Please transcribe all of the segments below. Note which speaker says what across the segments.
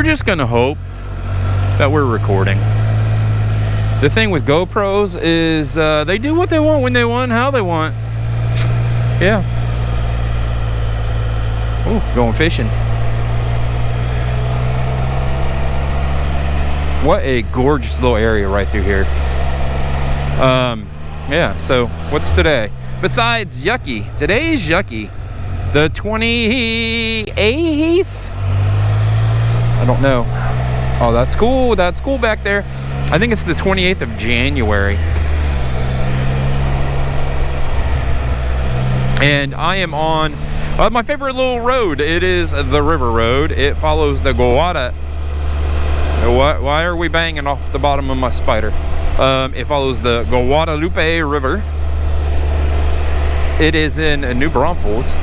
Speaker 1: just gonna hope that we're recording. The thing with GoPros is they do what they want, when they want, how they want. Yeah. Ooh, going fishing. What a gorgeous little area right through here. Yeah, so what's today? Besides yucky, today's yucky. The 28th? I don't know. Oh, that's cool. That's cool back there. I think it's the 28th of January. And I am on my favorite little road. It is the River Road. It follows the Guada. Why are we banging off the bottom of my spider? It follows the Guadalupe River. It is in New Braunfels,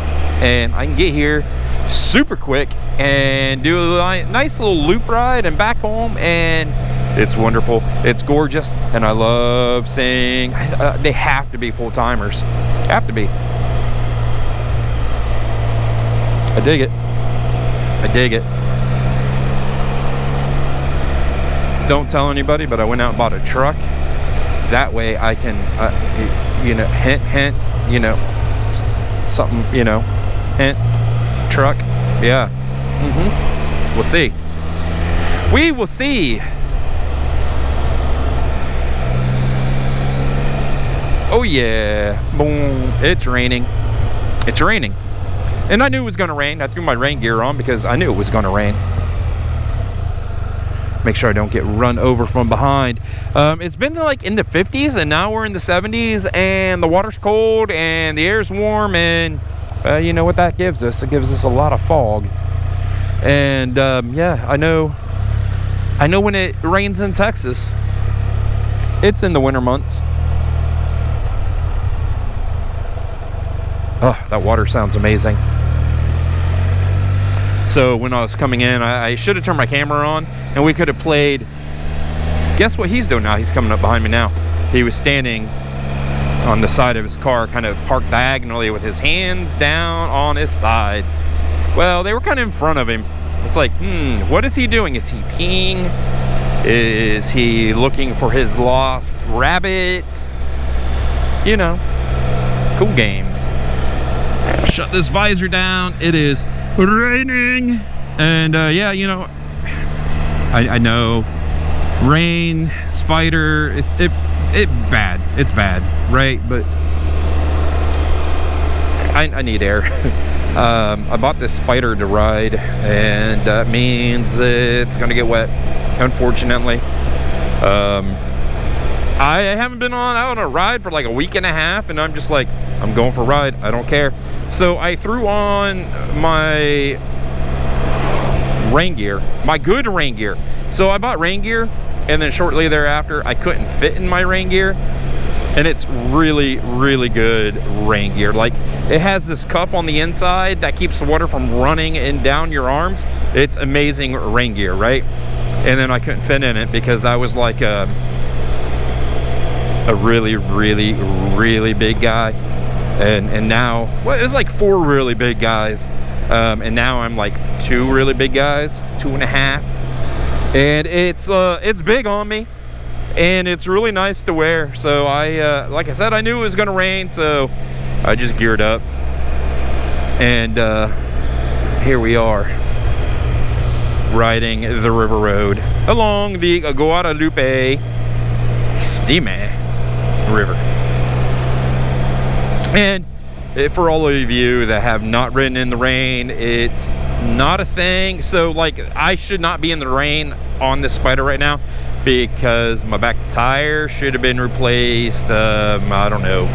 Speaker 1: and I can get here super quick and do a nice little loop ride and back home, and it's wonderful. It's gorgeous, and I love seeing. They have to be full-timers. Have to be. I dig it. I dig it. Don't tell anybody, but I went out and bought a truck. That way I can, you know, hint, you know, something, you know, hint, truck. Yeah. We'll see. We will see. Oh yeah. Boom. It's raining. It's raining. And I knew it was going to rain. I threw my rain gear on because I knew it was going to rain. Make sure I don't get run over from behind. It's been like in the 50s, and now we're in the 70s, and the water's cold and the air's warm, and you know what that gives us? It gives us a lot of fog. And yeah, I know when it rains in Texas, it's in the winter months. Oh, that water sounds amazing. So when I was coming in, I should have turned my camera on, and we could have played. Guess what he's doing now? He's coming up behind me now. He was standing on the side of his car, kind of parked diagonally with his hands down on his sides. Well, they were kind of in front of him. It's like, what is he doing? Is he peeing? Is he looking for his lost rabbit? You know, cool games. Shut this visor down. It is raining. And yeah, you know, I know rain, spider, it bad. It's bad, right? But I need air. I bought this spider to ride, and that means it's gonna get wet, unfortunately. I haven't been out on a ride for like a week and a half, and I'm just like, I'm going for a ride. I don't care. So I threw on my rain gear, my good rain gear. So I bought rain gear, and then shortly thereafter, I couldn't fit in my rain gear. And it's really, really good rain gear. Like, it has this cuff on the inside that keeps the water from running and down your arms. It's amazing rain gear, right? And then I couldn't fit in it because I was like a really, really, really big guy. And now, well, it was like 4 really big guys. And now I'm like 2 really big guys, 2.5. And it's big on me. And it's really nice to wear. So I, like I said, I knew it was gonna rain, so I just geared up. And here we are, riding the River Road along the Guadalupe River. And for all of you that have not ridden in the rain, it's not a thing. So like, I should not be in the rain on this spider right now, because my back tire should have been replaced, I don't know,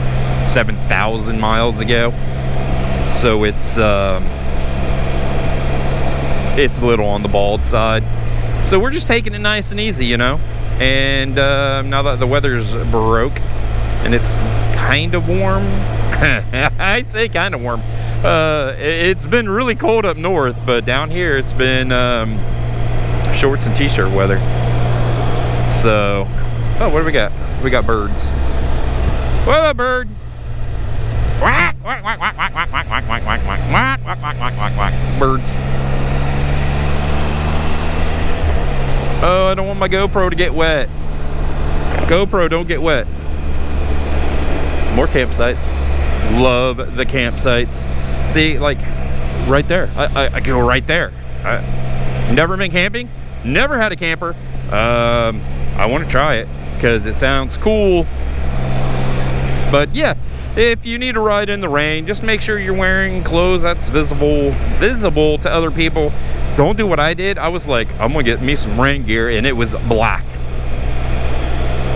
Speaker 1: 7,000 miles ago. So it's a little on the bald side. So we're just taking it nice and easy, you know. And now that the weather's broke and it's kind of warm, I'd say kind of warm. It's been really cold up north, but down here it's been shorts and t-shirt weather. So, oh, what do we got? We got birds. What about bird? Quack, quack, quack, quack, quack, quack, quack, quack, quack, quack, quack, quack, quack, quack, quack, quack. Birds. Oh, I don't want my GoPro to get wet. GoPro, don't get wet. More campsites. Love the campsites. See, like, right there. I go right there. Never been camping. Never had a camper. I want to try it because it sounds cool. But yeah, if you need to ride in the rain, just make sure you're wearing clothes that's visible to other people. Don't do what I did. I was like, I'm gonna get me some rain gear, and it was black.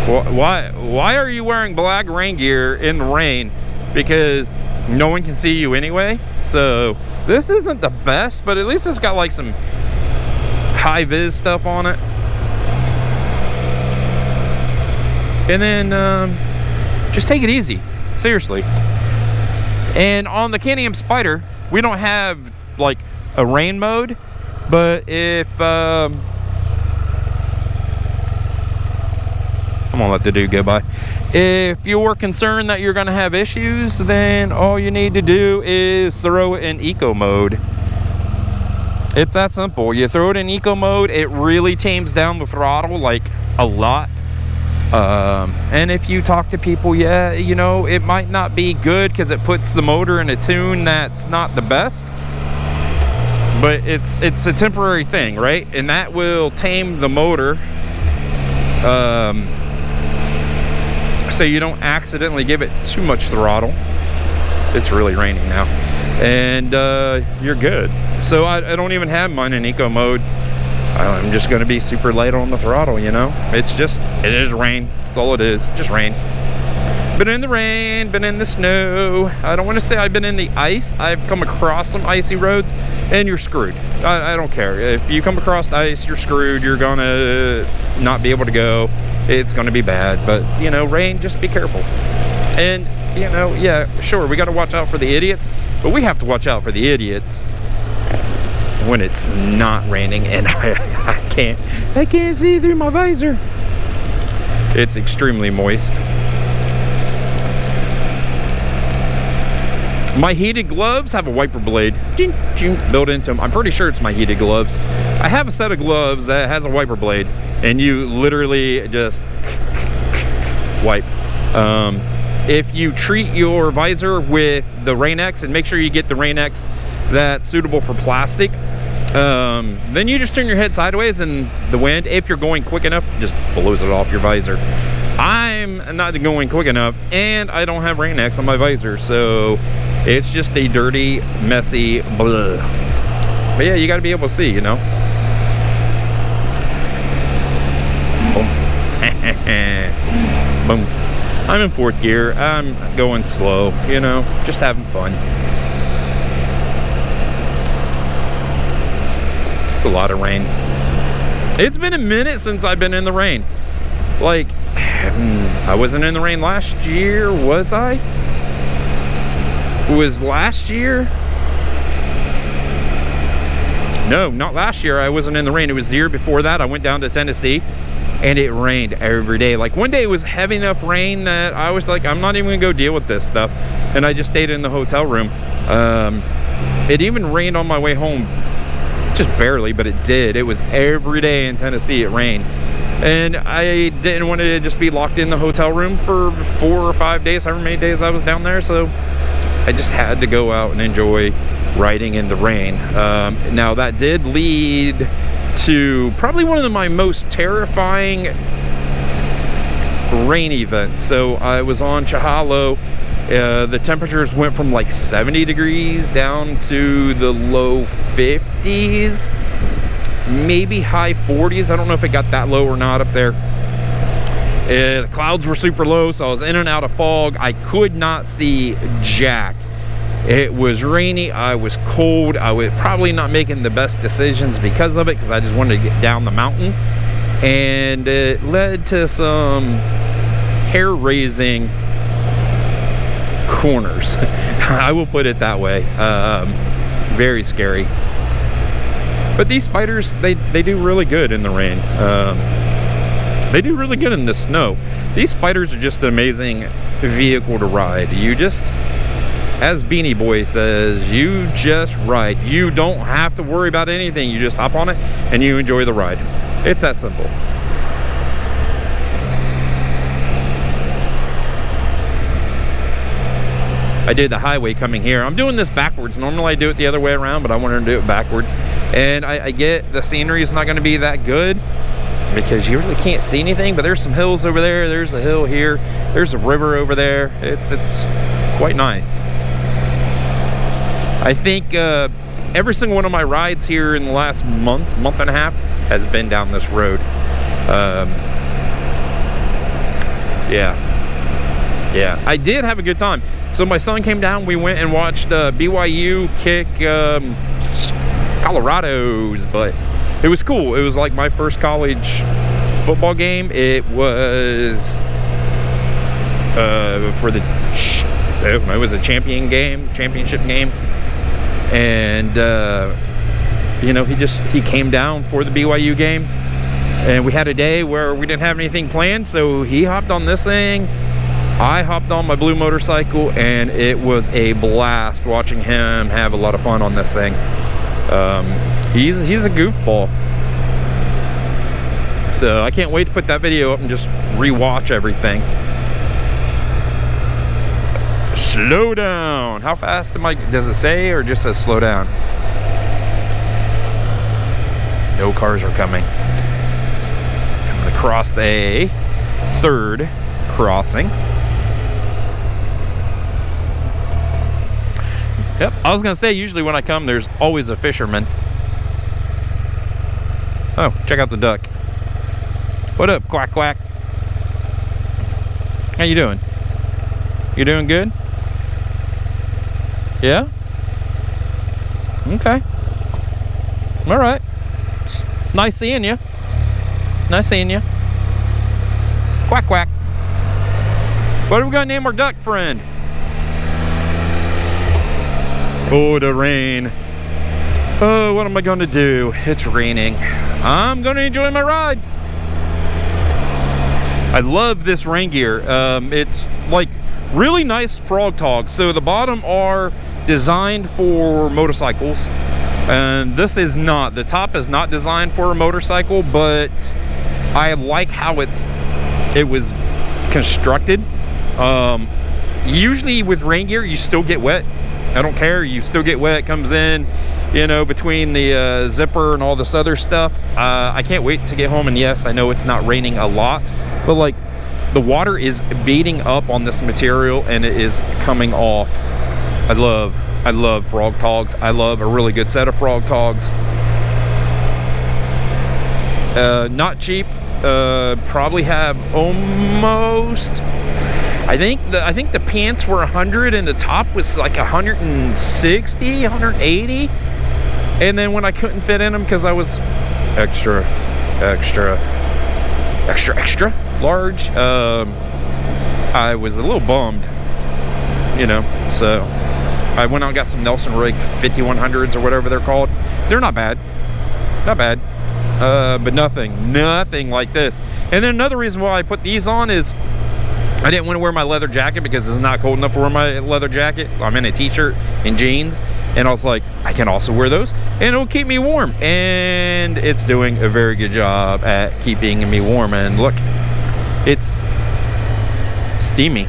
Speaker 1: Why are you wearing black rain gear in the rain? Because no one can see you anyway. So this isn't the best, but at least it's got like some high vis stuff on it. And then just take it easy, seriously. And on the Can-Am Spyder, we don't have like a rain mode, but if I'm gonna let the dude go by. If you're concerned that you're gonna have issues, then all you need to do is throw it in eco mode. It's that simple. You throw it in eco mode, it really tames down the throttle like a lot. And if you talk to people, yeah, you know, it might not be good because it puts the motor in a tune that's not the best, but it's a temporary thing, right? And that will tame the motor, so you don't accidentally give it too much throttle. It's really raining now, and you're good. So I don't even have mine in eco mode. I'm just gonna be super light on the throttle, you know? It is rain. That's all it is, just rain. Been in the rain, been in the snow. I don't wanna say I've been in the ice. I've come across some icy roads, and you're screwed. I don't care. If you come across ice, you're screwed. You're gonna not be able to go. It's gonna be bad, but you know, rain, just be careful. And you know, yeah, sure, we gotta watch out for the idiots, but we have to watch out for the idiots when it's not raining and I can't see through my visor. It's extremely moist. My heated gloves have a wiper blade built into them. I'm pretty sure it's my heated gloves. I have a set of gloves that has a wiper blade, and you literally just wipe. If you treat your visor with the Rain-X, and make sure you get the Rain-X that's suitable for plastic, then you just turn your head sideways, and the wind, if you're going quick enough, just blows it off your visor. I'm not going quick enough, and I don't have Rain-X on my visor, so it's just a dirty, messy blah. But yeah, you got to be able to see, you know. Boom. Boom. I'm in fourth gear. I'm going slow, you know, just having fun. It's a lot of rain. It's been a minute since I've been in the rain. Like, I wasn't in the rain last year, was I? Was last year? No, not last year. I wasn't in the rain. It was the year before that. I went down to Tennessee, and it rained every day. Like, one day it was heavy enough rain that I was like, I'm not even gonna go deal with this stuff. And I just stayed in the hotel room. It even rained on my way home. Just barely, but it did. It was every day in Tennessee it rained. And I didn't want to just be locked in the hotel room for 4 or 5 days, however many days I was down there. So I just had to go out and enjoy riding in the rain. Now that did lead to probably one of my most terrifying rain events. So I was on Chihalo. The temperatures went from like 70 degrees down to the low 50s, maybe high 40s. I don't know if it got that low or not up there. The clouds were super low, so I was in and out of fog. I could not see jack. It was rainy. I was cold. I was probably not making the best decisions because of it, because I just wanted to get down the mountain. And it led to some hair-raising corners. I will put it that way. Very scary. But these Spyders, they do really good in the rain. They do really good in the snow. These Spyders are just an amazing vehicle to ride. You just, as Beanie Boy says, you just ride. You don't have to worry about anything. You just hop on it and you enjoy the ride. It's that simple. I did the highway coming here. I'm doing this backwards. Normally I do it the other way around, but I wanted to do it backwards. And I get the scenery is not going to be that good because you really can't see anything, but there's some hills over there. There's a hill here. There's a river over there. It's quite nice. I think every single one of my rides here in the last month and a half has been down this road. Yeah, I did have a good time. So my son came down, we went and watched BYU kick Colorado's, but it was cool. It was like my first college football game. It was for the, I don't know, it was a championship game. And you know, he came down for the BYU game, and we had a day where we didn't have anything planned, so he hopped on this thing. I hopped on my blue motorcycle, and it was a blast watching him have a lot of fun on this thing. He's a goofball. So I can't wait to put that video up and just rewatch everything. Slow down. How fast am I? Does it say, or just says slow down? No cars are coming. I'm going to cross a third crossing. Yep, I was gonna say, usually when I come, there's always a fisherman. Oh, check out the duck. What up, quack quack? How you doing? You doing good? Yeah? Okay. All right. It's nice seeing you. Nice seeing you. Quack quack. What are we gonna name our duck friend? Oh, the rain. Oh, what am I gonna do? It's raining. I'm gonna enjoy my ride. I love this rain gear. It's like really nice frog togs. So the bottom are designed for motorcycles, and this is not. The top is not designed for a motorcycle, but I like how it was constructed. Usually with rain gear, you still get wet. I don't care, you still get wet. It comes in, you know, between the zipper and all this other stuff. I can't wait to get home, and yes, I know it's not raining a lot, but like the water is beating up on this material and it is coming off. I love frog togs. I love a really good set of frog togs. Not cheap. Probably have almost, I think the pants were 100 and the top was like 160, 180. And then when I couldn't fit in them because I was extra large, I was a little bummed, you know. So I went out and got some Nelson Rig 5100s or whatever they're called. They're not bad, but nothing like this. And then another reason why I put these on is I didn't want to wear my leather jacket because it's not cold enough to wear my leather jacket. So I'm in a t-shirt and jeans, and I was like, I can also wear those and it'll keep me warm. And it's doing a very good job at keeping me warm. And look, it's steamy.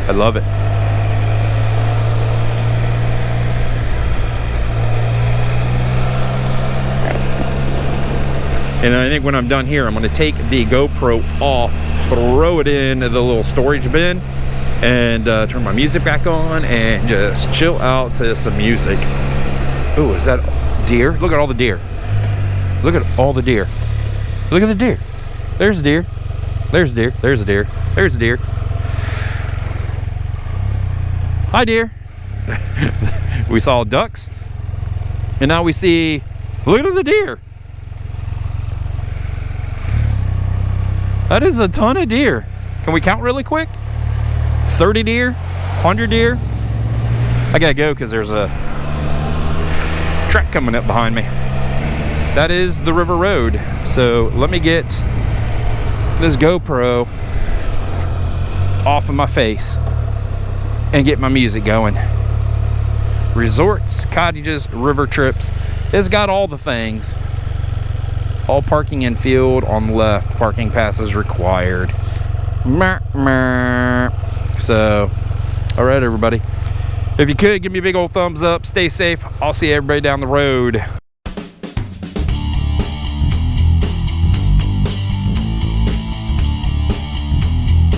Speaker 1: I love it. And I think when I'm done here, I'm going to take the GoPro off, throw it in the little storage bin, and turn my music back on and just chill out to some music. Ooh, is that deer? Look at all the deer. Look at all the deer. Look at the deer. There's a deer. There's a deer. There's a deer. There's a deer. Hi, deer. We saw ducks, and now we see, look at the deer. That is a ton of deer. Can we count really quick? 30 deer, 100 deer. I gotta go because there's a truck coming up behind me. That is the river road. So let me get this GoPro off of my face and get my music going. Resorts, cottages, river trips, It's got all the things. All parking in field on the left. Parking passes required. So, all right, everybody. If you could, give me a big old thumbs up. Stay safe. I'll see everybody down the road.